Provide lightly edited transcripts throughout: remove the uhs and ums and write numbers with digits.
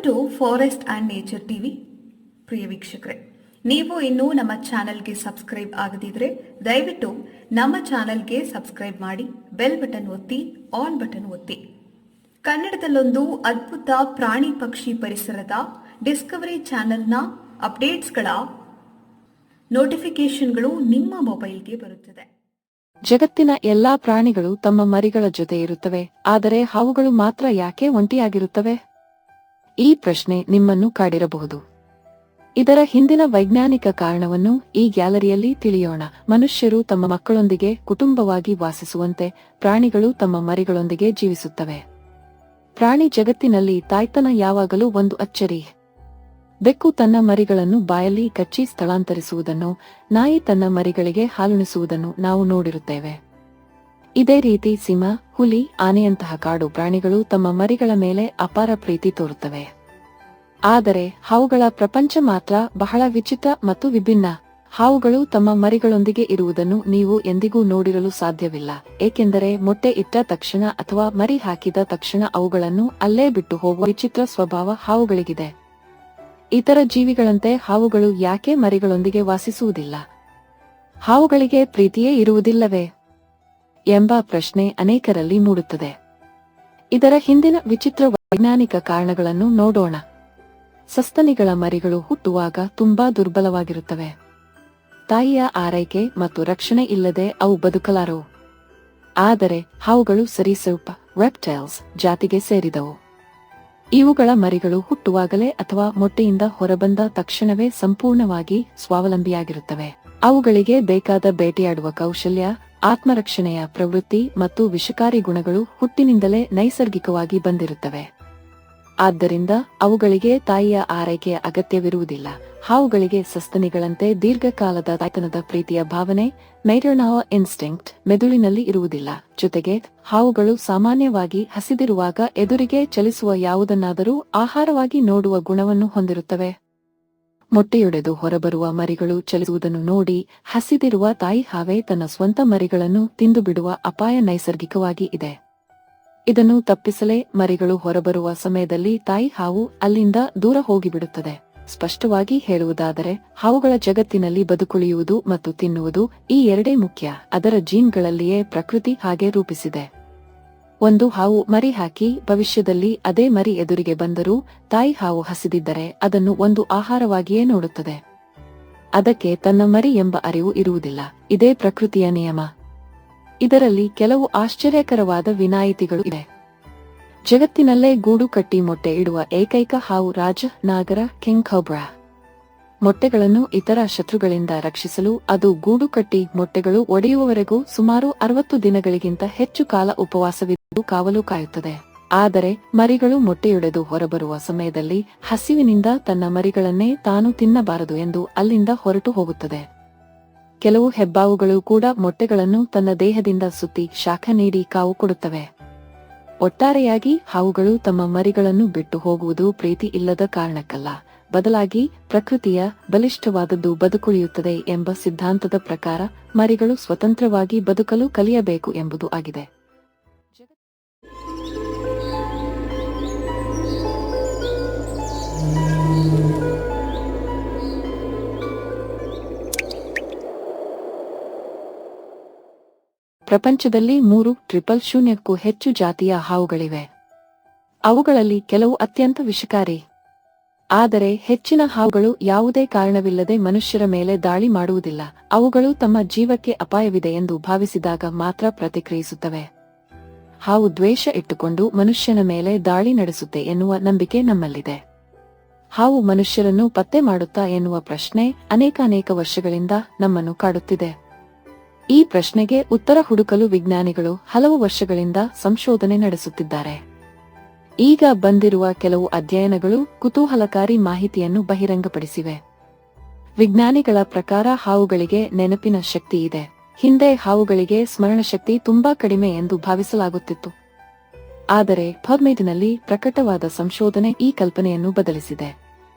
To forest and nature TV. ಪ್ರಿಯ ವೀಕ್ಷಕರೇ, ನೀವು ಇನ್ನೂ ನಮ್ಮ ಚಾನೆಲ್ಗೆ ಸಬ್ಸ್ಕ್ರೈಬ್ ಆಗದಿದ್ರೆ ದಯವಿಟ್ಟು ನಮ್ಮ ಚಾನೆಲ್ಗೆ ಸಬ್ಸ್ಕ್ರೈಬ್ ಮಾಡಿ, ಬೆಲ್ ಬಟನ್ ಒತ್ತಿ, ಆಲ್ ಬಟನ್ ಒತ್ತಿ. ಕನ್ನಡದಲ್ಲೊಂದು ಅದ್ಭುತ ಪ್ರಾಣಿ ಪಕ್ಷಿ ಪರಿಸರದ ಡಿಸ್ಕವರಿ ಚಾನೆಲ್ನ ಅಪ್ಡೇಟ್ಸ್ಗಳ ನೋಟಿಫಿಕೇಶನ್ಗಳು ನಿಮ್ಮ ಮೊಬೈಲ್ಗೆ ಬರುತ್ತದೆ. ಜಗತ್ತಿನ ಎಲ್ಲಾ ಪ್ರಾಣಿಗಳು ತಮ್ಮ ಮರಿಗಳ ಜೊತೆ ಇರುತ್ತವೆ, ಆದರೆ ಹಾವುಗಳು ಮಾತ್ರ ಯಾಕೆ ಒಂಟಿಯಾಗಿರುತ್ತವೆ? ಈ ಪ್ರಶ್ನೆ ನಿಮ್ಮನ್ನು ಕಾಡಿರಬಹುದು. ಇದರ ಹಿಂದಿನ ವೈಜ್ಞಾನಿಕ ಕಾರಣವನ್ನು ಈ ಗ್ಯಾಲರಿಯಲ್ಲಿ ತಿಳಿಯೋಣ. ಮನುಷ್ಯರು ತಮ್ಮ ಮಕ್ಕಳೊಂದಿಗೆ ಕುಟುಂಬವಾಗಿ ವಾಸಿಸುವಂತೆ ಪ್ರಾಣಿಗಳು ತಮ್ಮ ಮರಿಗಳೊಂದಿಗೆ ಜೀವಿಸುತ್ತವೆ. ಪ್ರಾಣಿ ಜಗತ್ತಿನಲ್ಲಿ ತಾಯ್ತನ ಯಾವಾಗಲೂ ಒಂದು ಅಚ್ಚರಿ. ಬೆಕ್ಕು ತನ್ನ ಮರಿಗಳನ್ನು ಬಾಯಲ್ಲಿ ಕಚ್ಚಿ ಸ್ಥಳಾಂತರಿಸುವುದನ್ನು, ನಾಯಿ ತನ್ನ ಮರಿಗಳಿಗೆ ಹಾಲುಣಿಸುವುದನ್ನು ನಾವು ನೋಡಿರುತ್ತೇವೆ. ಇದೇ ರೀತಿ ಸಿಂಹ, ಹುಲಿ, ಆನೆಯಂತಹ ಕಾಡು ಪ್ರಾಣಿಗಳು ತಮ್ಮ ಮರಿಗಳ ಮೇಲೆ ಅಪಾರ ಪ್ರೀತಿ ತೋರುತ್ತವೆ. ಆದರೆ ಹಾವುಗಳ ಪ್ರಪಂಚ ಮಾತ್ರ ಬಹಳ ವಿಚಿತ್ರ ಮತ್ತು ವಿಭಿನ್ನ. ಹಾವುಗಳು ತಮ್ಮ ಮರಿಗಳೊಂದಿಗೆ ಇರುವುದನ್ನು ನೀವು ಎಂದಿಗೂ ನೋಡಿರಲು ಸಾಧ್ಯವಿಲ್ಲ, ಏಕೆಂದರೆ ಮೊಟ್ಟೆ ಇಟ್ಟ ತಕ್ಷಣ ಅಥವಾ ಮರಿ ಹಾಕಿದ ತಕ್ಷಣ ಅವುಗಳನ್ನು ಅಲ್ಲೇ ಬಿಟ್ಟು ಹೋಗುವ ವಿಚಿತ್ರ ಸ್ವಭಾವ ಹಾವುಗಳಿಗಿದೆ. ಇತರ ಜೀವಿಗಳಂತೆ ಹಾವುಗಳು ಯಾಕೆ ಮರಿಗಳೊಂದಿಗೆ ವಾಸಿಸುವುದಿಲ್ಲ? ಹಾವುಗಳಿಗೆ ಪ್ರೀತಿಯೇ ಇರುವುದಿಲ್ಲವೇ ಎಂಬ ಪ್ರಶ್ನೆ ಅನೇಕರಲ್ಲಿ ಮೂಡುತ್ತದೆ. ಇದರ ಹಿಂದಿನ ವಿಚಿತ್ರ ವೈಜ್ಞಾನಿಕ ಕಾರಣಗಳನ್ನು ನೋಡೋಣ. ಸಸ್ತನಿಗಳ ಮರಿಗಳು ಹುಟ್ಟುವಾಗ ತುಂಬಾ ದುರ್ಬಲವಾಗಿರುತ್ತವೆ. ತಾಯಿಯ ಆರೈಕೆ ಮತ್ತು ರಕ್ಷಣೆ ಇಲ್ಲದೆ ಅವು ಬದುಕಲಾರವು. ಆದರೆ ಹಾವುಗಳು ಸರೀಸೃಪ ರೆಪ್ಟೈಲ್ಸ್ ಜಾತಿಗೆ ಸೇರಿದವು. ಇವುಗಳ ಮರಿಗಳು ಹುಟ್ಟುವಾಗಲೇ ಅಥವಾ ಮೊಟ್ಟೆಯಿಂದ ಹೊರಬಂದ ತಕ್ಷಣವೇ ಸಂಪೂರ್ಣವಾಗಿ ಸ್ವಾವಲಂಬಿಯಾಗಿರುತ್ತವೆ. ಅವುಗಳಿಗೆ ಬೇಕಾದ ಬೇಟೆಯಾಡುವ ಕೌಶಲ್ಯ, ಆತ್ಮರಕ್ಷಣೆಯ ಪ್ರವೃತ್ತಿ ಮತ್ತು ವಿಷಕಾರಿ ಗುಣಗಳು ಹುಟ್ಟಿನಿಂದಲೇ ನೈಸರ್ಗಿಕವಾಗಿ ಬಂದಿರುತ್ತವೆ. ಆದ್ದರಿಂದ ಅವುಗಳಿಗೆ ತಾಯಿಯ ಆರೈಕೆಯ ಅಗತ್ಯವಿರುವುದಿಲ್ಲ. ಹಾವುಗಳಿಗೆ ಸಸ್ತನಿಗಳಂತೆ ದೀರ್ಘಕಾಲದ ತಾಯ್ತನದ ಪ್ರೀತಿಯ ಭಾವನೆ, ಮೆಟರ್ನಲ್ ಇನ್ಸ್ಟಿಂಕ್ಟ್, ಮೆದುಳಿನಲ್ಲಿ ಇರುವುದಿಲ್ಲ. ಜೊತೆಗೆ ಹಾವುಗಳು ಸಾಮಾನ್ಯವಾಗಿ ಹಸಿದಿರುವಾಗ ಎದುರಿಗೆ ಚಲಿಸುವ ಯಾವುದನ್ನಾದರೂ ಆಹಾರವಾಗಿ ನೋಡುವ ಗುಣವನ್ನು ಹೊಂದಿರುತ್ತವೆ. ಮೊಟ್ಟೆಯೊಡೆದು ಹೊರಬರುವ ಮರಿಗಳು ಚಲಿಸುವುದನ್ನು ನೋಡಿ ಹಸಿದಿರುವ ತಾಯಿ ಹಾವೇ ತನ್ನ ಸ್ವಂತ ಮರಿಗಳನ್ನು ತಿಂದು ಬಿಡುವ ಅಪಾಯ ನೈಸರ್ಗಿಕವಾಗಿ ಇದೆ. ಇದನ್ನು ತಪ್ಪಿಸಲೇ ಮರಿಗಳು ಹೊರಬರುವ ಸಮಯದಲ್ಲಿ ತಾಯಿ ಹಾವು ಅಲ್ಲಿಂದ ದೂರ ಹೋಗಿಬಿಡುತ್ತದೆ. ಸ್ಪಷ್ಟವಾಗಿ ಹೇಳುವುದಾದರೆ, ಹಾವುಗಳ ಜಗತ್ತಿನಲ್ಲಿ ಬದುಕುಳಿಯುವುದು ಮತ್ತು ತಿನ್ನುವುದು ಈ ಎರಡೇ ಮುಖ್ಯ. ಅದರ ಜೀನ್ಗಳಲ್ಲಿಯೇ ಪ್ರಕೃತಿ ಹಾಗೆ ರೂಪಿಸಿದೆ. ಒಂದು ಹಾವು ಮರಿ ಹಾಕಿ ಭವಿಷ್ಯದಲ್ಲಿ ಅದೇ ಮರಿ ಎದುರಿಗೆ ಬಂದರೂ ತಾಯಿ ಹಾವು ಹಸಿದಿದ್ದರೆ ಅದನ್ನು ಒಂದು ಆಹಾರವಾಗಿಯೇ ನೋಡುತ್ತದೆ. ಅದಕ್ಕೆ ತನ್ನ ಮರಿ ಎಂಬ ಅರಿವು ಇರುವುದಿಲ್ಲ. ಇದೇ ಪ್ರಕೃತಿಯ ನಿಯಮ. ಇದರಲ್ಲಿ ಕೆಲವು ಆಶ್ಚರ್ಯಕರವಾದ ವಿನಾಯಿತಿಗಳು ಇವೆ. ಜಗತ್ತಿನಲ್ಲೇ ಗೂಡು ಕಟ್ಟಿ ಮೊಟ್ಟೆ ಇಡುವ ಏಕೈಕ ಹಾವು ರಾಜ ನಾಗರ ಕಿಂಗ್ ಕೋಬ್ರಾ. ಮೊಟ್ಟೆಗಳನ್ನು ಇತರ ಶತ್ರುಗಳಿಂದ ರಕ್ಷಿಸಲು ಅದು ಗೂಡು ಕಟ್ಟಿ ಮೊಟ್ಟೆಗಳು ಒಡೆಯುವವರೆಗೂ ಸುಮಾರು 60 ದಿನಗಳಿಗಿಂತ ಹೆಚ್ಚು ಕಾಲ ಉಪವಾಸವಿದ್ದು ಕಾವಲು ಕಾಯುತ್ತದೆ. ಆದರೆ ಮರಿಗಳು ಮೊಟ್ಟೆಯೊಡೆದು ಹೊರಬರುವ ಸಮಯದಲ್ಲಿ ಹಸಿವಿನಿಂದ ತನ್ನ ಮರಿಗಳನ್ನೇ ತಾನು ತಿನ್ನಬಾರದು ಎಂದು ಅಲ್ಲಿಂದ ಹೊರಟು ಹೋಗುತ್ತದೆ. ಕೆಲವು ಹೆಬ್ಬಾವುಗಳು ಕೂಡ ಮೊಟ್ಟೆಗಳನ್ನು ತನ್ನ ದೇಹದಿಂದ ಸುತ್ತಿ ಶಾಖ ನೀಡಿ ಕಾವು ಕೊಡುತ್ತವೆ. ಒಟ್ಟಾರೆಯಾಗಿ ಹಾವುಗಳು ತಮ್ಮ ಮರಿಗಳನ್ನು ಬಿಟ್ಟು ಹೋಗುವುದು ಪ್ರೀತಿ ಇಲ್ಲದ ಕಾರಣಕ್ಕಲ್ಲ, ಬದಲಾಗಿ ಪ್ರಕೃತಿಯ ಬಲಿಷ್ಠವಾದದ್ದು ಬದುಕುಳಿಯುತ್ತದೆ ಎಂಬ ಸಿದ್ಧಾಂತದ ಪ್ರಕಾರ ಮರಿಗಳು ಸ್ವತಂತ್ರವಾಗಿ ಬದುಕಲು ಕಲಿಯಬೇಕು ಎಂಬುದು ಆಗಿದೆ. ಪ್ರಪಂಚದಲ್ಲಿ 3,000ಕ್ಕೂ ಹೆಚ್ಚು ಜಾತಿಯ ಹಾವುಗಳಿವೆ. ಅವುಗಳಲ್ಲಿ ಕೆಲವು ಅತ್ಯಂತ ವಿಷಕಾರಿ. ಆದರೆ ಹೆಚ್ಚಿನ ಹಾವುಗಳು ಯಾವುದೇ ಕಾರಣವಿಲ್ಲದೆ ಮನುಷ್ಯರ ಮೇಲೆ ದಾಳಿ ಮಾಡುವುದಿಲ್ಲ. ಅವುಗಳು ತಮ್ಮ ಜೀವಕ್ಕೆ ಅಪಾಯವಿದೆ ಎಂದು ಭಾವಿಸಿದಾಗ ಮಾತ್ರ ಪ್ರತಿಕ್ರಿಯಿಸುತ್ತವೆ. ಹಾವು ದ್ವೇಷ ಇಟ್ಟುಕೊಂಡು ಮನುಷ್ಯನ ಮೇಲೆ ದಾಳಿ ನಡೆಸುತ್ತೆ ಎನ್ನುವ ನಂಬಿಕೆ ನಮ್ಮಲ್ಲಿದೆ. ಹಾವು ಮನುಷ್ಯರನ್ನು ಪತ್ತೆ ಮಾಡುತ್ತಾ ಎನ್ನುವ ಪ್ರಶ್ನೆ ಅನೇಕ ವರ್ಷಗಳಿಂದ ನಮ್ಮನ್ನು ಕಾಡುತ್ತಿದೆ. ಈ ಪ್ರಶ್ನೆಗೆ ಉತ್ತರ ಹುಡುಕಲು ವಿಜ್ಞಾನಿಗಳು ಹಲವು ವರ್ಷಗಳಿಂದ ಸಂಶೋಧನೆ ನಡೆಸುತ್ತಿದ್ದಾರೆ. ಈಗ ಬಂದಿರುವ ಕೆಲವು ಅಧ್ಯಯನಗಳು ಕುತೂಹಲಕಾರಿ ಮಾಹಿತಿಯನ್ನು ಬಹಿರಂಗಪಡಿಸಿವೆ. ವಿಜ್ಞಾನಿಗಳ ಪ್ರಕಾರ ಹಾವುಗಳಿಗೆ ನೆನಪಿನ ಶಕ್ತಿ ಇದೆ. ಹಿಂದೆ ಹಾವುಗಳಿಗೆ ಸ್ಮರಣಶಕ್ತಿ ತುಂಬಾ ಕಡಿಮೆ ಎಂದು ಭಾವಿಸಲಾಗುತ್ತಿತ್ತು. ಆದರೆ ಪಬ್ಮೆಡ್ನಲ್ಲಿ ಪ್ರಕಟವಾದ ಸಂಶೋಧನೆ ಈ ಕಲ್ಪನೆಯನ್ನು ಬದಲಿಸಿದೆ.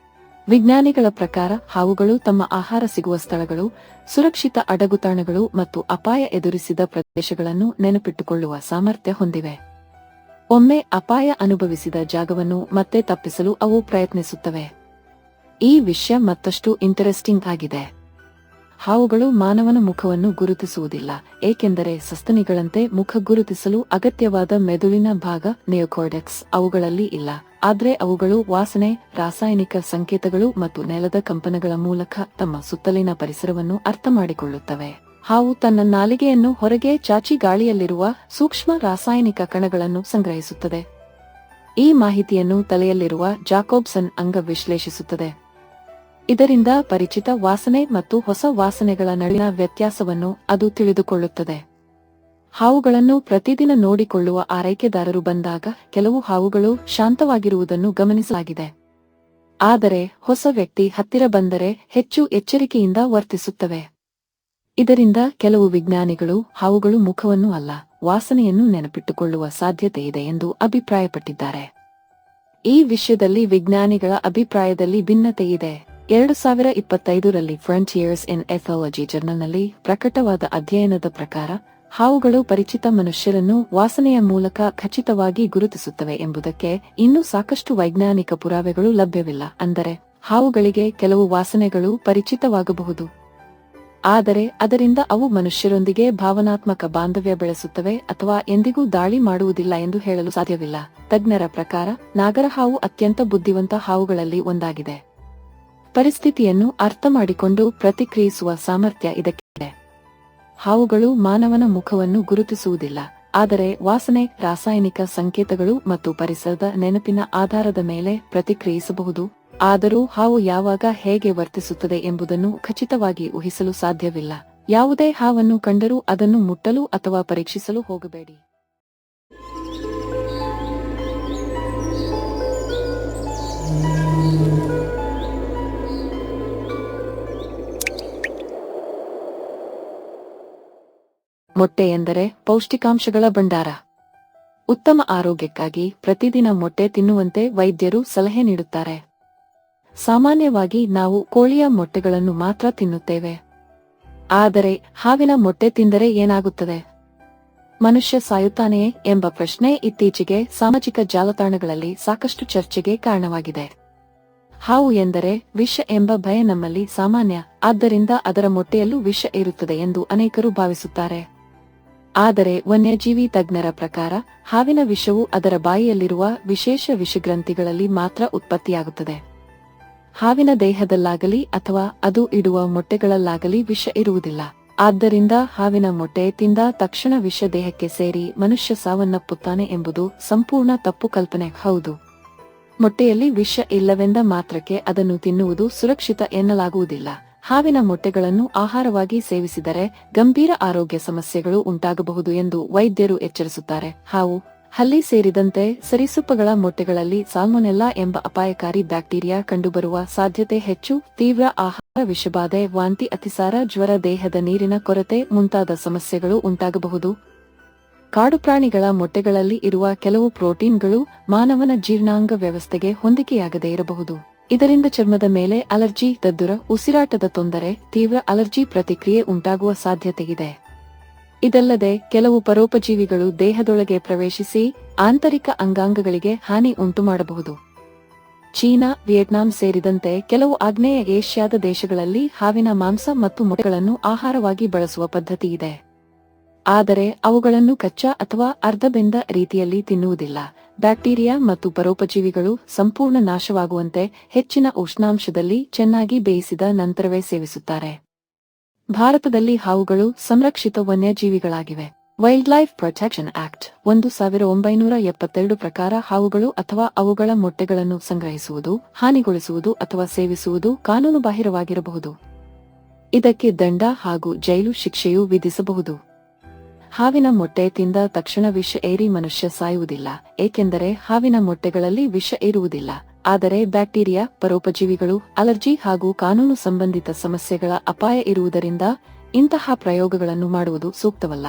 ವಿಜ್ಞಾನಿಗಳ ಪ್ರಕಾರ ಹಾವುಗಳು ತಮ್ಮ ಆಹಾರ ಸಿಗುವ ಸ್ಥಳಗಳು, ಸುರಕ್ಷಿತ ಅಡಗುತಾಣಗಳು ಮತ್ತು ಅಪಾಯ ಎದುರಿಸಿದ ಪ್ರದೇಶಗಳನ್ನು ನೆನಪಿಟ್ಟುಕೊಳ್ಳುವ ಸಾಮರ್ಥ್ಯ ಹೊಂದಿವೆ. ಒಮ್ಮೆ ಅಪಾಯ ಅನುಭವಿಸಿದ ಜಾಗವನ್ನು ಮತ್ತೆ ತಪ್ಪಿಸಲು ಅವು ಪ್ರಯತ್ನಿಸುತ್ತವೆ. ಈ ವಿಷಯ ಮತ್ತಷ್ಟು ಇಂಟರೆಸ್ಟಿಂಗ್ ಆಗಿದೆ. ಹಾವುಗಳು ಮಾನವನ ಮುಖವನ್ನು ಗುರುತಿಸುವುದಿಲ್ಲ, ಏಕೆಂದರೆ ಸಸ್ತನಿಗಳಂತೆ ಮುಖ ಗುರುತಿಸಲು ಅಗತ್ಯವಾದ ಮೆದುಳಿನ ಭಾಗ ನಿಯೋಕಾರ್ಟೆಕ್ಸ್ ಅವುಗಳಲ್ಲಿ ಇಲ್ಲ. ಆದರೆ ಅವುಗಳು ವಾಸನೆ, ರಾಸಾಯನಿಕ ಸಂಕೇತಗಳು ಮತ್ತು ನೆಲದ ಕಂಪನಗಳ ಮೂಲಕ ತಮ್ಮ ಸುತ್ತಲಿನ ಪರಿಸರವನ್ನು ಅರ್ಥಮಾಡಿಕೊಳ್ಳುತ್ತವೆ. ಹಾವು ತನ್ನ ನಾಲಿಗೆಯನ್ನು ಹೊರಗೆ ಚಾಚಿ ಗಾಳಿಯಲ್ಲಿರುವ ಸೂಕ್ಷ್ಮ ರಾಸಾಯನಿಕ ಕಣಗಳನ್ನು ಸಂಗ್ರಹಿಸುತ್ತದೆ. ಈ ಮಾಹಿತಿಯನ್ನು ತಲೆಯಲ್ಲಿರುವ ಜಾಕೋಬ್ಸನ್ ಅಂಗ ವಿಶ್ಲೇಷಿಸುತ್ತದೆ. ಇದರಿಂದ ಪರಿಚಿತ ವಾಸನೆ ಮತ್ತು ಹೊಸ ವಾಸನೆಗಳ ನಡುವಿನ ವ್ಯತ್ಯಾಸವನ್ನು ಅದು ತಿಳಿದುಕೊಳ್ಳುತ್ತದೆ. ಹಾವುಗಳನ್ನು ಪ್ರತಿದಿನ ನೋಡಿಕೊಳ್ಳುವ ಆರೈಕೆದಾರರು ಬಂದಾಗ ಕೆಲವು ಹಾವುಗಳು ಶಾಂತವಾಗಿರುವುದನ್ನು ಗಮನಿಸಲಾಗಿದೆ. ಆದರೆ ಹೊಸ ವ್ಯಕ್ತಿ ಹತ್ತಿರ ಬಂದರೆ ಹೆಚ್ಚು ಎಚ್ಚರಿಕೆಯಿಂದ ವರ್ತಿಸುತ್ತವೆ. ಇದರಿಂದ ಕೆಲವು ವಿಜ್ಞಾನಿಗಳು ಹಾವುಗಳು ಮುಖವನ್ನು ಅಲ್ಲ, ವಾಸನೆಯನ್ನು ನೆನಪಿಟ್ಟುಕೊಳ್ಳುವ ಸಾಧ್ಯತೆಯಿದೆ ಎಂದು ಅಭಿಪ್ರಾಯಪಟ್ಟಿದ್ದಾರೆ. ಈ ವಿಷಯದಲ್ಲಿ ವಿಜ್ಞಾನಿಗಳ ಅಭಿಪ್ರಾಯದಲ್ಲಿ ಭಿನ್ನತೆಯಿದೆ. 2025ರಲ್ಲಿ ಫ್ರಂಟಿಯರ್ಸ್ ಇನ್ ಎಥಾಲಜಿ ಜರ್ನಲ್ನಲ್ಲಿ ಪ್ರಕಟವಾದ ಅಧ್ಯಯನದ ಪ್ರಕಾರ ಹಾವುಗಳು ಪರಿಚಿತ ಮನುಷ್ಯರನ್ನು ವಾಸನೆಯ ಮೂಲಕ ಖಚಿತವಾಗಿ ಗುರುತಿಸುತ್ತವೆ ಎಂಬುದಕ್ಕೆ ಇನ್ನೂ ಸಾಕಷ್ಟು ವೈಜ್ಞಾನಿಕ ಪುರಾವೆಗಳು ಲಭ್ಯವಿಲ್ಲ. ಅಂದರೆ ಹಾವುಗಳಿಗೆ ಕೆಲವು ವಾಸನೆಗಳು ಪರಿಚಿತವಾಗಬಹುದು, ಆದರೆ ಅದರಿಂದ ಅವು ಮನುಷ್ಯರೊಂದಿಗೆ ಭಾವನಾತ್ಮಕ ಬಾಂಧವ್ಯ ಬೆಳೆಸುತ್ತವೆ ಅಥವಾ ಎಂದಿಗೂ ದಾಳಿ ಮಾಡುವುದಿಲ್ಲ ಎಂದು ಹೇಳಲು ಸಾಧ್ಯವಿಲ್ಲ. ತಜ್ಞರ ಪ್ರಕಾರ ನಾಗರಹಾವು ಅತ್ಯಂತ ಬುದ್ಧಿವಂತ ಹಾವುಗಳಲ್ಲಿ ಒಂದಾಗಿದೆ. ಪರಿಸ್ಥಿತಿಯನ್ನು ಅರ್ಥ ಮಾಡಿಕೊಂಡು ಪ್ರತಿಕ್ರಿಯಿಸುವ ಸಾಮರ್ಥ್ಯ ಇದಕ್ಕಿದೆ. ಹಾವುಗಳು ಮಾನವನ ಮುಖವನ್ನು ಗುರುತಿಸುವುದಿಲ್ಲ, ಆದರೆ ವಾಸನೆ, ರಾಸಾಯನಿಕ ಸಂಕೇತಗಳು ಮತ್ತು ಪರಿಸರದ ನೆನಪಿನ ಆಧಾರದ ಮೇಲೆ ಪ್ರತಿಕ್ರಿಯಿಸಬಹುದು. ಆದರೂ ಹಾವು ಯಾವಾಗ ಹೇಗೆ ವರ್ತಿಸುತ್ತದೆ ಎಂಬುದನ್ನು ಖಚಿತವಾಗಿ ಊಹಿಸಲು ಸಾಧ್ಯವಿಲ್ಲ. ಯಾವುದೇ ಹಾವನ್ನು ಕಂಡರೂ ಅದನ್ನು ಮುಟ್ಟಲು ಅಥವಾ ಪರೀಕ್ಷಿಸಲು ಹೋಗಬೇಡಿ. ಮೊಟ್ಟೆ ಎಂದರೆ ಪೌಷ್ಟಿಕಾಂಶಗಳ ಭಂಡಾರ. ಉತ್ತಮ ಆರೋಗ್ಯಕ್ಕಾಗಿ ಪ್ರತಿದಿನ ಮೊಟ್ಟೆ ತಿನ್ನುವಂತೆ ವೈದ್ಯರು ಸಲಹೆ ನೀಡುತ್ತಾರೆ. ಸಾಮಾನ್ಯವಾಗಿ ನಾವು ಕೋಳಿಯ ಮೊಟ್ಟೆಗಳನ್ನು ಮಾತ್ರ ತಿನ್ನುತ್ತೇವೆ. ಆದರೆ ಹಾವಿನ ಮೊಟ್ಟೆ ತಿಂದರೆ ಏನಾಗುತ್ತದೆ? ಮನುಷ್ಯ ಸಾಯುತ್ತಾನೆಯೇ ಎಂಬ ಪ್ರಶ್ನೆ ಇತ್ತೀಚೆಗೆ ಸಾಮಾಜಿಕ ಜಾಲತಾಣಗಳಲ್ಲಿ ಸಾಕಷ್ಟು ಚರ್ಚೆಗೆ ಕಾರಣವಾಗಿದೆ. ಹಾವು ಎಂದರೆ ವಿಷ ಎಂಬ ಭಯ ನಮ್ಮಲ್ಲಿ ಸಾಮಾನ್ಯ, ಆದ್ದರಿಂದ ಅದರ ಮೊಟ್ಟೆಯಲ್ಲೂ ವಿಷ ಇರುತ್ತದೆ ಎಂದು ಅನೇಕರು ಭಾವಿಸುತ್ತಾರೆ. ಆದರೆ ವನ್ಯಜೀವಿ ತಜ್ಞರ ಪ್ರಕಾರ ಹಾವಿನ ವಿಷವು ಅದರ ಬಾಯಿಯಲ್ಲಿರುವ ವಿಶೇಷ ವಿಷಗ್ರಂಥಿಗಳಲ್ಲಿ ಮಾತ್ರ ಉತ್ಪತ್ತಿಯಾಗುತ್ತದೆ. ಹಾವಿನ ದೇಹದಲ್ಲಾಗಲಿ ಅಥವಾ ಅದು ಇಡುವ ಮೊಟ್ಟೆಗಳಲ್ಲಾಗಲಿ ವಿಷ ಇರುವುದಿಲ್ಲ. ಆದ್ದರಿಂದ ಹಾವಿನ ಮೊಟ್ಟೆ ತಿಂದ ತಕ್ಷಣ ವಿಷ ದೇಹಕ್ಕೆ ಸೇರಿ ಮನುಷ್ಯ ಸಾವನ್ನಪ್ಪುತ್ತಾನೆ ಎಂಬುದು ಸಂಪೂರ್ಣ ತಪ್ಪು ಕಲ್ಪನೆ. ಹೌದು, ಮೊಟ್ಟೆಯಲ್ಲಿ ವಿಷ ಇಲ್ಲವೆಂದ ಮಾತ್ರಕ್ಕೆ ಅದನ್ನು ತಿನ್ನುವುದು ಸುರಕ್ಷಿತ ಎನ್ನಲಾಗುವುದಿಲ್ಲ. ಹಾವಿನ ಮೊಟ್ಟೆಗಳನ್ನು ಆಹಾರವಾಗಿ ಸೇವಿಸಿದರೆ ಗಂಭೀರ ಆರೋಗ್ಯ ಸಮಸ್ಯೆಗಳು ಉಂಟಾಗಬಹುದು ಎಂದು ವೈದ್ಯರು ಎಚ್ಚರಿಸುತ್ತಾರೆ. ಹಾವು, ಹಲ್ಲಿ ಸೇರಿದಂತೆ ಸರೀಸೃಪಗಳ ಮೊಟ್ಟೆಗಳಲ್ಲಿ ಸಾಲ್ಮೊನೆಲ್ಲಾ ಎಂಬ ಅಪಾಯಕಾರಿ ಬ್ಯಾಕ್ಟೀರಿಯಾ ಕಂಡುಬರುವ ಸಾಧ್ಯತೆ ಹೆಚ್ಚು. ತೀವ್ರ ಆಹಾರ ವಿಷಬಾಧೆ, ವಾಂತಿ, ಅತಿಸಾರ, ಜ್ವರ, ದೇಹದ ನೀರಿನ ಕೊರತೆ ಮುಂತಾದ ಸಮಸ್ಯೆಗಳು ಉಂಟಾಗಬಹುದು. ಕಾಡು ಪ್ರಾಣಿಗಳ ಮೊಟ್ಟೆಗಳಲ್ಲಿ ಇರುವ ಕೆಲವು ಪ್ರೋಟೀನ್ಗಳು ಮಾನವನ ಜೀರ್ಣಾಂಗ ವ್ಯವಸ್ಥೆಗೆ ಹೊಂದಿಕೆಯಾಗದೇ ಇರಬಹುದು. ಇದರಿಂದ ಚರ್ಮದ ಮೇಲೆ ಅಲರ್ಜಿ, ದದ್ದುರ, ಉಸಿರಾಟದ ತೊಂದರೆ, ತೀವ್ರ ಅಲರ್ಜಿ ಪ್ರತಿಕ್ರಿಯೆ ಉಂಟಾಗುವ ಸಾಧ್ಯತೆಯಿದೆ. ಇದಲ್ಲದೆ ಕೆಲವು ಪರೋಪಜೀವಿಗಳು ದೇಹದೊಳಗೆ ಪ್ರವೇಶಿಸಿ ಆಂತರಿಕ ಅಂಗಾಂಗಗಳಿಗೆ ಹಾನಿ ಉಂಟುಮಾಡಬಹುದು. ಚೀನಾ, ವಿಯೆಟ್ನಾಂ ಸೇರಿದಂತೆ ಕೆಲವು ಆಗ್ನೇಯ ಏಷ್ಯಾದ ದೇಶಗಳಲ್ಲಿ ಹಾವಿನ ಮಾಂಸ ಮತ್ತು ಮೊಟ್ಟೆಗಳನ್ನು ಆಹಾರವಾಗಿ ಬಳಸುವ ಪದ್ಧತಿಯಿದೆ. ಆದರೆ ಅವುಗಳನ್ನು ಕಚ್ಚಾ ಅಥವಾ ಅರ್ಧಬೆಂದ ರೀತಿಯಲ್ಲಿ ತಿನ್ನುವುದಿಲ್ಲ. ಬ್ಯಾಕ್ಟೀರಿಯಾ ಮತ್ತು ಪರೋಪಜೀವಿಗಳು ಸಂಪೂರ್ಣ ನಾಶವಾಗುವಂತೆ ಹೆಚ್ಚಿನ ಉಷ್ಣಾಂಶದಲ್ಲಿ ಚೆನ್ನಾಗಿ ಬೇಯಿಸಿದ ನಂತರವೇ ಸೇವಿಸುತ್ತಾರೆ. ಭಾರತದಲ್ಲಿ ಹಾವುಗಳು ಸಂರಕ್ಷಿತ ವನ್ಯಜೀವಿಗಳಾಗಿವೆ. ವೈಲ್ಡ್ ಲೈಫ್ ಪ್ರೊಟೆಕ್ಷನ್ ಆಕ್ಟ್ 1972 ಪ್ರಕಾರ ಹಾವುಗಳು ಅಥವಾ ಅವುಗಳ ಮೊಟ್ಟೆಗಳನ್ನು ಸಂಗ್ರಹಿಸುವುದು, ಹಾನಿಗೊಳಿಸುವುದು ಅಥವಾ ಸೇವಿಸುವುದು ಕಾನೂನುಬಾಹಿರವಾಗಿರಬಹುದು. ಇದಕ್ಕೆ ದಂಡ ಹಾಗೂ ಜೈಲು ಶಿಕ್ಷೆಯೂ ವಿಧಿಸಬಹುದು. ಹಾವಿನ ಮೊಟ್ಟೆ ತಿಂದ ತಕ್ಷಣ ವಿಷ ಏರಿ ಮನುಷ್ಯ ಸಾಯುವುದಿಲ್ಲ, ಏಕೆಂದರೆ ಹಾವಿನ ಮೊಟ್ಟೆಗಳಲ್ಲಿ ವಿಷ ಇರುವುದಿಲ್ಲ. ಆದರೆ ಬ್ಯಾಕ್ಟೀರಿಯಾ, ಪರೋಪಜೀವಿಗಳು, ಅಲರ್ಜಿ ಹಾಗೂ ಕಾನೂನು ಸಂಬಂಧಿತ ಸಮಸ್ಯೆಗಳ ಅಪಾಯ ಇರುವುದರಿಂದ ಇಂತಹ ಪ್ರಯೋಗಗಳನ್ನು ಮಾಡುವುದು ಸೂಕ್ತವಲ್ಲ.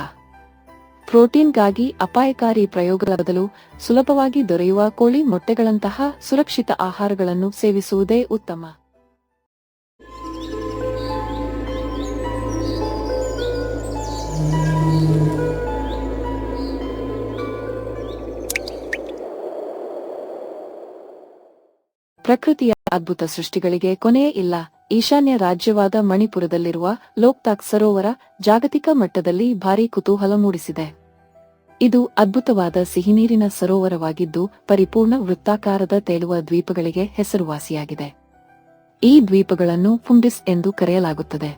ಪ್ರೋಟೀನ್ಗಾಗಿ ಅಪಾಯಕಾರಿ ಪ್ರಯೋಗಗಳ ಬದಲು ಸುಲಭವಾಗಿ ದೊರೆಯುವ ಕೋಳಿ ಮೊಟ್ಟೆಗಳಂತಹ ಸುರಕ್ಷಿತ ಆಹಾರಗಳನ್ನು ಸೇವಿಸುವುದೇ ಉತ್ತಮ. ಪ್ರಕೃತಿಯ ಅದ್ಭುತ ಸೃಷ್ಟಿಗಳಿಗೆ ಕೊನೆಯೇ ಇಲ್ಲ. ಈಶಾನ್ಯ ರಾಜ್ಯವಾದ ಮಣಿಪುರದಲ್ಲಿರುವ ಲೋಕ್ತಾಕ್ ಸರೋವರ ಜಾಗತಿಕ ಮಟ್ಟದಲ್ಲಿ ಭಾರೀ ಕುತೂಹಲ ಮೂಡಿಸಿದೆ. ಇದು ಅದ್ಭುತವಾದ ಸಿಹಿನೀರಿನ ಸರೋವರವಾಗಿದ್ದು ಪರಿಪೂರ್ಣ ವೃತ್ತಾಕಾರದ ತೇಲುವ ದ್ವೀಪಗಳಿಗೆ ಹೆಸರುವಾಸಿಯಾಗಿದೆ. ಈ ದ್ವೀಪಗಳನ್ನು ಪುಂಡಿಸ್ ಎಂದು ಕರೆಯಲಾಗುತ್ತದೆ.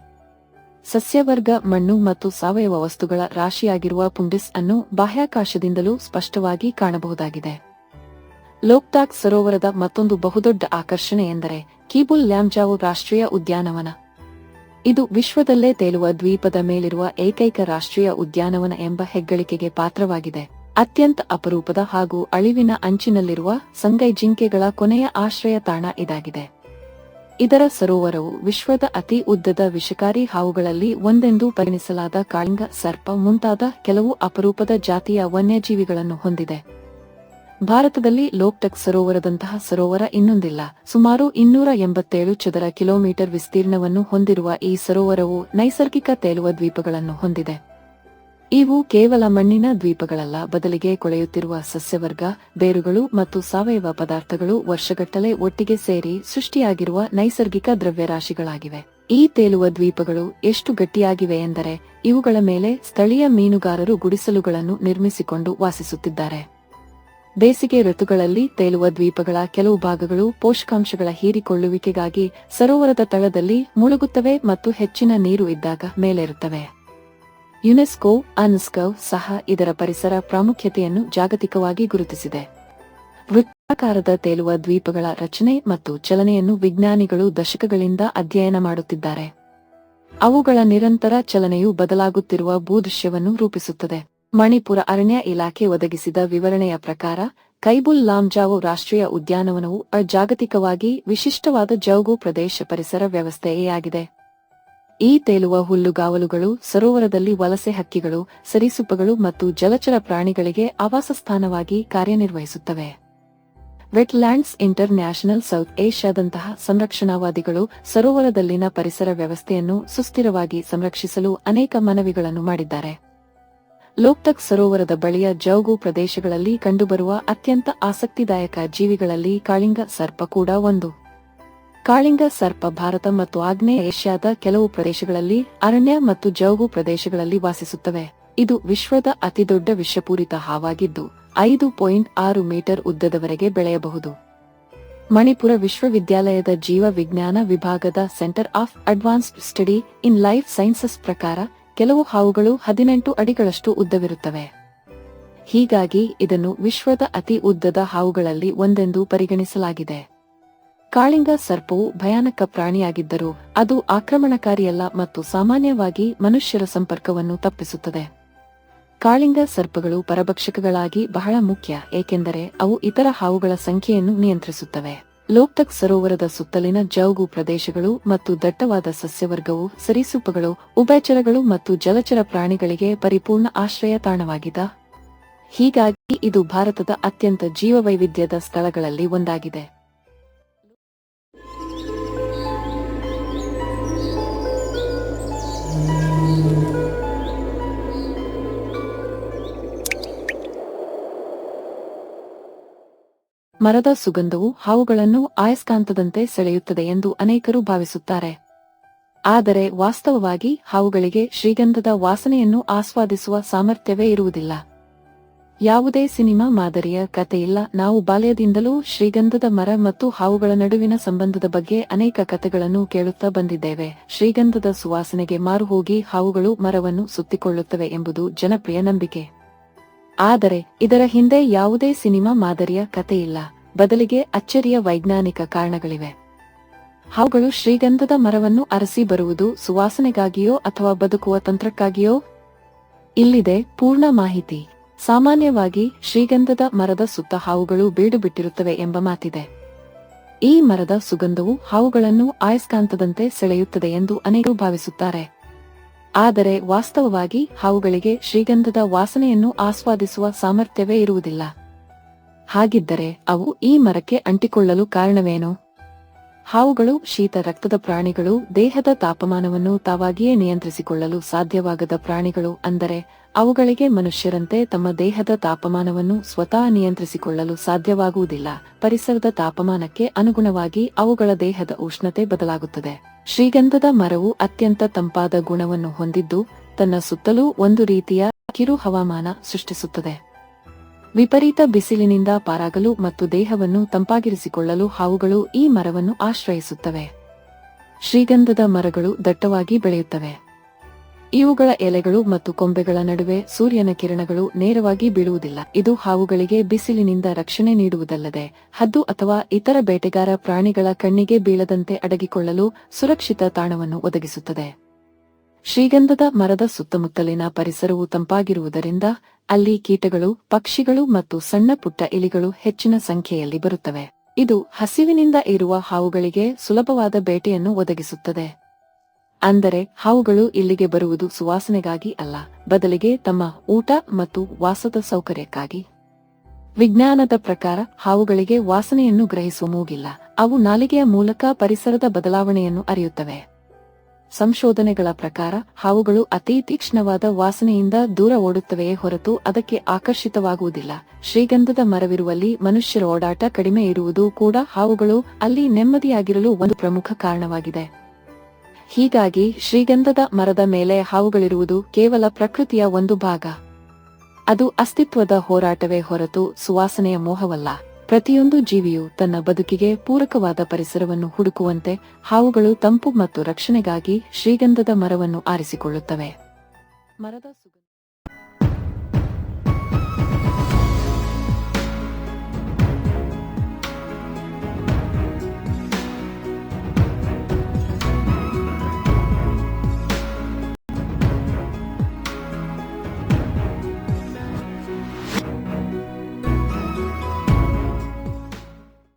ಸಸ್ಯವರ್ಗ, ಮಣ್ಣು ಮತ್ತು ಸಾವಯವ ವಸ್ತುಗಳ ರಾಶಿಯಾಗಿರುವ ಪುಂಡಿಸ್ ಅನ್ನು ಬಾಹ್ಯಾಕಾಶದಿಂದಲೂ ಸ್ಪಷ್ಟವಾಗಿ ಕಾಣಬಹುದಾಗಿದೆ. ಲೋಕ್ತಾಕ್ ಸರೋವರದ ಮತ್ತೊಂದು ಬಹುದೊಡ್ಡ ಆಕರ್ಷಣೆ ಎಂದರೆ ಕೀಬುಲ್ ಲ್ಯಾಂಜಾವೋ ರಾಷ್ಟ್ರೀಯ ಉದ್ಯಾನವನ. ಇದು ವಿಶ್ವದಲ್ಲೇ ತೇಲುವ ದ್ವೀಪದ ಮೇಲಿರುವ ಏಕೈಕ ರಾಷ್ಟ್ರೀಯ ಉದ್ಯಾನವನ ಎಂಬ ಹೆಗ್ಗಳಿಕೆಗೆ ಪಾತ್ರವಾಗಿದೆ. ಅತ್ಯಂತ ಅಪರೂಪದ ಹಾಗೂ ಅಳಿವಿನ ಅಂಚಿನಲ್ಲಿರುವ ಸಂಗೈ ಜಿಂಕೆಗಳ ಕೊನೆಯ ಆಶ್ರಯ ತಾಣ ಇದಾಗಿದೆ. ಇದರ ಸರೋವರವು ವಿಶ್ವದ ಅತಿ ಉದ್ದದ ವಿಷಕಾರಿ ಹಾವುಗಳಲ್ಲಿ ಒಂದೆಂದು ಪರಿಗಣಿಸಲಾದ ಕಾಳಿಂಗ ಸರ್ಪ ಮುಂತಾದ ಕೆಲವು ಅಪರೂಪದ ಜಾತಿಯ ವನ್ಯಜೀವಿಗಳನ್ನು ಹೊಂದಿದೆ. ಭಾರತದಲ್ಲಿ ಲೋಕ್ತಾಕ್ ಸರೋವರದಂತಹ ಸರೋವರ ಇನ್ನೊಂದಿಲ್ಲ. ಸುಮಾರು 287 ಚದರ ಕಿಲೋಮೀಟರ್ ವಿಸ್ತೀರ್ಣವನ್ನು ಹೊಂದಿರುವ ಈ ಸರೋವರವು ನೈಸರ್ಗಿಕ ತೇಲುವ ದ್ವೀಪಗಳನ್ನು ಹೊಂದಿದೆ. ಇವು ಕೇವಲ ಮಣ್ಣಿನ ದ್ವೀಪಗಳಲ್ಲ, ಬದಲಿಗೆ ಕೊಳೆಯುತ್ತಿರುವ ಸಸ್ಯವರ್ಗ, ಬೇರುಗಳು ಮತ್ತು ಸಾವಯವ ಪದಾರ್ಥಗಳು ವರ್ಷಗಟ್ಟಲೆ ಒಟ್ಟಿಗೆ ಸೇರಿ ಸೃಷ್ಟಿಯಾಗಿರುವ ನೈಸರ್ಗಿಕ ದ್ರವ್ಯರಾಶಿಗಳಾಗಿವೆ. ಈ ತೇಲುವ ದ್ವೀಪಗಳು ಎಷ್ಟು ಗಟ್ಟಿಯಾಗಿವೆ ಎಂದರೆ ಇವುಗಳ ಮೇಲೆ ಸ್ಥಳೀಯ ಮೀನುಗಾರರು ಗುಡಿಸಲುಗಳನ್ನು ನಿರ್ಮಿಸಿಕೊಂಡು ವಾಸಿಸುತ್ತಿದ್ದಾರೆ. ಬೇಸಿಗೆ ಋತುಗಳಲ್ಲಿ ತೇಲುವ ದ್ವೀಪಗಳ ಕೆಲವು ಭಾಗಗಳು ಪೋಷಕಾಂಶಗಳ ಹೀರಿಕೊಳ್ಳುವಿಕೆಗಾಗಿ ಸರೋವರದ ತಳದಲ್ಲಿ ಮುಳುಗುತ್ತವೆ ಮತ್ತು ಹೆಚ್ಚಿನ ನೀರು ಇದ್ದಾಗ ಮೇಲೇರುತ್ತವೆ. ಯುನೆಸ್ಕೋ ಸಹ ಇದರ ಪರಿಸರ ಪ್ರಾಮುಖ್ಯತೆಯನ್ನು ಜಾಗತಿಕವಾಗಿ ಗುರುತಿಸಿದೆ. ವೃತ್ತಾಕಾರದ ತೇಲುವ ದ್ವೀಪಗಳ ರಚನೆ ಮತ್ತು ಚಲನೆಯನ್ನು ವಿಜ್ಞಾನಿಗಳು ದಶಕಗಳಿಂದ ಅಧ್ಯಯನ ಮಾಡುತ್ತಿದ್ದಾರೆ. ಅವುಗಳ ನಿರಂತರ ಚಲನೆಯು ಬದಲಾಗುತ್ತಿರುವ ಭೂದೃಶ್ಯವನ್ನು ರೂಪಿಸುತ್ತದೆ. ಮಣಿಪುರ ಅರಣ್ಯ ಇಲಾಖೆ ಒದಗಿಸಿದ ವಿವರಣೆಯ ಪ್ರಕಾರ ಕೈಬುಲ್ ಲಾಮ್ಜಾವೋ ರಾಷ್ಟ್ರೀಯ ಉದ್ಯಾನವನವು ಜಾಗತಿಕವಾಗಿ ವಿಶಿಷ್ಟವಾದ ಜೌಗು ಪ್ರದೇಶ ಪರಿಸರ ವ್ಯವಸ್ಥೆಯಾಗಿದೆ. ಈ ತೇಲುವ ಹುಲ್ಲುಗಾವಲುಗಳು ಸರೋವರದಲ್ಲಿ ವಲಸೆ ಹಕ್ಕಿಗಳು, ಸರೀಸೃಪಗಳು ಮತ್ತು ಜಲಚರ ಪ್ರಾಣಿಗಳಿಗೆ ಆವಾಸಸ್ಥಾನವಾಗಿ ಕಾರ್ಯನಿರ್ವಹಿಸುತ್ತವೆ. ವೆಟ್ಲ್ಯಾಂಡ್ಸ್ ಇಂಟರ್ ನ್ಯಾಷನಲ್ ಸೌತ್ ಏಷ್ಯಾದಂತಹ ಸಂರಕ್ಷಣಾವಾದಿಗಳು ಸರೋವರದಲ್ಲಿನ ಪರಿಸರ ವ್ಯವಸ್ಥೆಯನ್ನು ಸುಸ್ಥಿರವಾಗಿ ಸಂರಕ್ಷಿಸಲು ಅನೇಕ ಮನವಿಗಳನ್ನು ಮಾಡಿದ್ದಾರೆ. ಲೋಕ್ತಾಕ್ ಸರೋವರದ ಬಳಿಯ ಜೌಗು ಪ್ರದೇಶಗಳಲ್ಲಿ ಕಂಡುಬರುವ ಅತ್ಯಂತ ಆಸಕ್ತಿದಾಯಕ ಜೀವಿಗಳಲ್ಲಿ ಕಾಳಿಂಗ ಸರ್ಪ ಕೂಡ ಒಂದು. ಕಾಳಿಂಗ ಸರ್ಪ ಭಾರತ ಮತ್ತು ಆಗ್ನೇಯ ಏಷ್ಯಾದ ಕೆಲವು ಪ್ರದೇಶಗಳಲ್ಲಿ ಅರಣ್ಯ ಮತ್ತು ಜೌಗು ಪ್ರದೇಶಗಳಲ್ಲಿ ವಾಸಿಸುತ್ತವೆ. ಇದು ವಿಶ್ವದ ಅತಿದೊಡ್ಡ ವಿಷಪೂರಿತ ಹಾವಾಗಿದ್ದು 5.6 ಮೀಟರ್ ಉದ್ದದವರೆಗೆ ಬೆಳೆಯಬಹುದು. ಮಣಿಪುರ ವಿಶ್ವವಿದ್ಯಾಲಯದ ಜೀವ ವಿಜ್ಞಾನ ವಿಭಾಗದ centre of advanced study in life sciences ಪ್ರಕಾರ ಕೆಲವು ಹಾವುಗಳು 18 ಅಡಿಗಳಷ್ಟು ಉದ್ದವಿರುತ್ತವೆ. ಹೀಗಾಗಿ ಇದನ್ನು ವಿಶ್ವದ ಅತಿ ಉದ್ದದ ಹಾವುಗಳಲ್ಲಿ ಒಂದೆಂದು ಪರಿಗಣಿಸಲಾಗಿದೆ. ಕಾಳಿಂಗ ಸರ್ಪವು ಭಯಾನಕ ಪ್ರಾಣಿಯಾಗಿದ್ದರೂ ಅದು ಆಕ್ರಮಣಕಾರಿಯಲ್ಲ ಮತ್ತು ಸಾಮಾನ್ಯವಾಗಿ ಮನುಷ್ಯರ ಸಂಪರ್ಕವನ್ನು ತಪ್ಪಿಸುತ್ತದೆ. ಕಾಳಿಂಗ ಸರ್ಪಗಳು ಪರಭಕ್ಷಕಗಳಾಗಿ ಬಹಳ ಮುಖ್ಯ, ಏಕೆಂದರೆ ಅವು ಇತರ ಹಾವುಗಳ ಸಂಖ್ಯೆಯನ್ನು ನಿಯಂತ್ರಿಸುತ್ತವೆ. ಲೋಕ್ತಾಕ್ ಸರೋವರದ ಸುತ್ತಲಿನ ಜೌಗು ಪ್ರದೇಶಗಳು ಮತ್ತು ದಟ್ಟವಾದ ಸಸ್ಯವರ್ಗವು ಸರೀಸೃಪಗಳು, ಉಭಯಚರಗಳು ಮತ್ತು ಜಲಚರ ಪ್ರಾಣಿಗಳಿಗೆ ಪರಿಪೂರ್ಣ ಆಶ್ರಯ ತಾಣವಾಗಿದೆ. ಹೀಗಾಗಿ ಇದು ಭಾರತದ ಅತ್ಯಂತ ಜೀವವೈವಿಧ್ಯದ ಸ್ಥಳಗಳಲ್ಲಿ ಒಂದಾಗಿದೆ. ಮರದ ಸುಗಂಧವು ಹಾವುಗಳನ್ನು ಅಯಸ್ಕಾಂತದಂತೆ ಸೆಳೆಯುತ್ತದೆ ಎಂದು ಅನೇಕರು ಭಾವಿಸುತ್ತಾರೆ. ಆದರೆ ವಾಸ್ತವವಾಗಿ ಹಾವುಗಳಿಗೆ ಶ್ರೀಗಂಧದ ವಾಸನೆಯನ್ನು ಆಸ್ವಾದಿಸುವ ಸಾಮರ್ಥ್ಯವೇ ಇರುವುದಿಲ್ಲ. ಯಾವುದೇ ಸಿನಿಮಾ ಮಾದರಿಯ ಕಥೆಯಿಲ್ಲ. ನಾವು ಬಾಲ್ಯದಿಂದಲೂ ಶ್ರೀಗಂಧದ ಮರ ಮತ್ತು ಹಾವುಗಳ ನಡುವಿನ ಸಂಬಂಧದ ಬಗ್ಗೆ ಅನೇಕ ಕಥೆಗಳನ್ನು ಕೇಳುತ್ತಾ ಬಂದಿದ್ದೇವೆ. ಶ್ರೀಗಂಧದ ಸುವಾಸನೆಗೆ ಮಾರುಹೋಗಿ ಹಾವುಗಳು ಮರವನ್ನು ಸುತ್ತಿಕೊಳ್ಳುತ್ತವೆ ಎಂಬುದು ಜನಪ್ರಿಯ ನಂಬಿಕೆ. ಆದರೆ ಇದರ ಹಿಂದೆ ಯಾವುದೇ ಸಿನಿಮಾ ಮಾದರಿಯ ಕಥೆಯಿಲ್ಲ, ಬದಲಿಗೆ ಅಚ್ಚರಿಯ ವೈಜ್ಞಾನಿಕ ಕಾರಣಗಳಿವೆ. ಹಾವುಗಳು ಶ್ರೀಗಂಧದ ಮರವನ್ನು ಅರಸಿ ಬರುವುದು ಸುವಾಸನೆಗಾಗಿಯೋ ಅಥವಾ ಬದುಕುವ ತಂತ್ರಕ್ಕಾಗಿಯೋ? ಇಲ್ಲಿದೆ ಪೂರ್ಣ ಮಾಹಿತಿ. ಸಾಮಾನ್ಯವಾಗಿ ಶ್ರೀಗಂಧದ ಮರದ ಸುತ್ತ ಹಾವುಗಳು ಬೀಡು ಬಿಟ್ಟಿರುತ್ತವೆ ಎಂಬ ಮಾತಿದೆ. ಈ ಮರದ ಸುಗಂಧವು ಹಾವುಗಳನ್ನು ಅಯಸ್ಕಾಂತದಂತೆ ಸೆಳೆಯುತ್ತದೆ ಎಂದು ಅನೇಕರು ಭಾವಿಸುತ್ತಾರೆ. ಆದರೆ ವಾಸ್ತವವಾಗಿ ಹಾವುಗಳಿಗೆ ಶ್ರೀಗಂಧದ ವಾಸನೆಯನ್ನು ಆಸ್ವಾದಿಸುವ ಸಾಮರ್ಥ್ಯವೇ ಇರುವುದಿಲ್ಲ. ಹಾಗಿದ್ದರೆ ಅವು ಈ ಮರಕ್ಕೆ ಅಂಟಿಕೊಳ್ಳಲು ಕಾರಣವೇನು? ಹಾವುಗಳು ಶೀತ ರಕ್ತದ ಪ್ರಾಣಿಗಳು. ದೇಹದ ತಾಪಮಾನವನ್ನು ತಾವಾಗಿಯೇ ನಿಯಂತ್ರಿಸಿಕೊಳ್ಳಲು ಸಾಧ್ಯವಾಗದ ಪ್ರಾಣಿಗಳು. ಅಂದರೆ ಅವುಗಳಿಗೆ ಮನುಷ್ಯರಂತೆ ತಮ್ಮ ದೇಹದ ತಾಪಮಾನವನ್ನು ಸ್ವತಃ ನಿಯಂತ್ರಿಸಿಕೊಳ್ಳಲು ಸಾಧ್ಯವಾಗುವುದಿಲ್ಲ. ಪರಿಸರದ ತಾಪಮಾನಕ್ಕೆ ಅನುಗುಣವಾಗಿ ಅವುಗಳ ದೇಹದ ಉಷ್ಣತೆ ಬದಲಾಗುತ್ತದೆ. ಶ್ರೀಗಂಧದ ಮರವು ಅತ್ಯಂತ ತಂಪಾದ ಗುಣವನ್ನು ಹೊಂದಿದ್ದು ತನ್ನ ಸುತ್ತಲೂ ಒಂದು ರೀತಿಯ ಕಿರು ಹವಾಮಾನ ಸೃಷ್ಟಿಸುತ್ತದೆ. ವಿಪರೀತ ಬಿಸಿಲಿನಿಂದ ಪಾರಾಗಲು ಮತ್ತು ದೇಹವನ್ನು ತಂಪಾಗಿರಿಸಿಕೊಳ್ಳಲು ಹಾವುಗಳು ಈ ಮರವನ್ನು ಆಶ್ರಯಿಸುತ್ತವೆ. ಶ್ರೀಗಂಧದ ಮರಗಳು ದಟ್ಟವಾಗಿ ಬೆಳೆಯುತ್ತವೆ. ಇವುಗಳ ಎಲೆಗಳು ಮತ್ತು ಕೊಂಬೆಗಳ ನಡುವೆ ಸೂರ್ಯನ ಕಿರಣಗಳು ನೇರವಾಗಿ ಬೀಳುವುದಿಲ್ಲ. ಇದು ಹಾವುಗಳಿಗೆ ಬಿಸಿಲಿನಿಂದ ರಕ್ಷಣೆ ನೀಡುವುದಲ್ಲದೆ ಹದ್ದು ಅಥವಾ ಇತರ ಬೇಟೆಗಾರ ಪ್ರಾಣಿಗಳ ಕಣ್ಣಿಗೆ ಬೀಳದಂತೆ ಅಡಗಿಕೊಳ್ಳಲು ಸುರಕ್ಷಿತ ತಾಣವನ್ನು ಒದಗಿಸುತ್ತದೆ. ಶ್ರೀಗಂಧದ ಮರದ ಸುತ್ತಮುತ್ತಲಿನ ಪರಿಸರವು ತಂಪಾಗಿರುವುದರಿಂದ ಅಲ್ಲಿ ಕೀಟಗಳು, ಪಕ್ಷಿಗಳು ಮತ್ತು ಸಣ್ಣ ಪುಟ್ಟ ಇಲಿಗಳು ಹೆಚ್ಚಿನ ಸಂಖ್ಯೆಯಲ್ಲಿ ಬರುತ್ತವೆ. ಇದು ಹಸಿವಿನಿಂದ ಇರುವ ಹಾವುಗಳಿಗೆ ಸುಲಭವಾದ ಬೇಟೆಯನ್ನು ಒದಗಿಸುತ್ತದೆ. ಅಂದರೆ ಹಾವುಗಳು ಇಲ್ಲಿಗೆ ಬರುವುದು ಸುವಾಸನೆಗಾಗಿ ಅಲ್ಲ, ಬದಲಿಗೆ ತಮ್ಮ ಊಟ ಮತ್ತು ವಾಸದ ಸೌಕರ್ಯಕ್ಕಾಗಿ. ವಿಜ್ಞಾನದ ಪ್ರಕಾರ ಹಾವುಗಳಿಗೆ ವಾಸನೆಯನ್ನು ಗ್ರಹಿಸುವ ಮೂಗಿಲ್ಲ. ಅವು ನಾಲಿಗೆಯ ಮೂಲಕ ಪರಿಸರದ ಬದಲಾವಣೆಯನ್ನು ಅರಿಯುತ್ತವೆ. ಸಂಶೋಧನೆಗಳ ಪ್ರಕಾರ ಹಾವುಗಳು ಅತಿ ತೀಕ್ಷ್ಣವಾದ ವಾಸನೆಯಿಂದ ದೂರ ಓಡುತ್ತವೆಯೇ ಹೊರತು ಅದಕ್ಕೆ ಆಕರ್ಷಿತವಾಗುವುದಿಲ್ಲ. ಶ್ರೀಗಂಧದ ಮರವಿರುವಲ್ಲಿ ಮನುಷ್ಯರ ಓಡಾಟ ಕಡಿಮೆ ಇರುವುದು ಕೂಡ ಹಾವುಗಳು ಅಲ್ಲಿ ನೆಮ್ಮದಿಯಾಗಿರಲು ಒಂದು ಪ್ರಮುಖ ಕಾರಣವಾಗಿದೆ. ಹೀಗಾಗಿ ಶ್ರೀಗಂಧದ ಮರದ ಮೇಲೆ ಹಾವುಗಳಿರುವುದು ಕೇವಲ ಪ್ರಕೃತಿಯ ಒಂದು ಭಾಗ. ಅದು ಅಸ್ತಿತ್ವದ ಹೋರಾಟವೇ ಹೊರತು ಸುವಾಸನೆಯ ಮೋಹವಲ್ಲ. ಪ್ರತಿಯೊಂದು ಜೀವಿಯು ತನ್ನ ಬದುಕಿಗೆ ಪೂರಕವಾದ ಪರಿಸರವನ್ನು ಹುಡುಕುವಂತೆ ಹಾವುಗಳು ತಂಪು ಮತ್ತು ರಕ್ಷಣೆಗಾಗಿ ಶ್ರೀಗಂಧದ ಮರವನ್ನು ಆರಿಸಿಕೊಳ್ಳುತ್ತವೆ. ಮರದ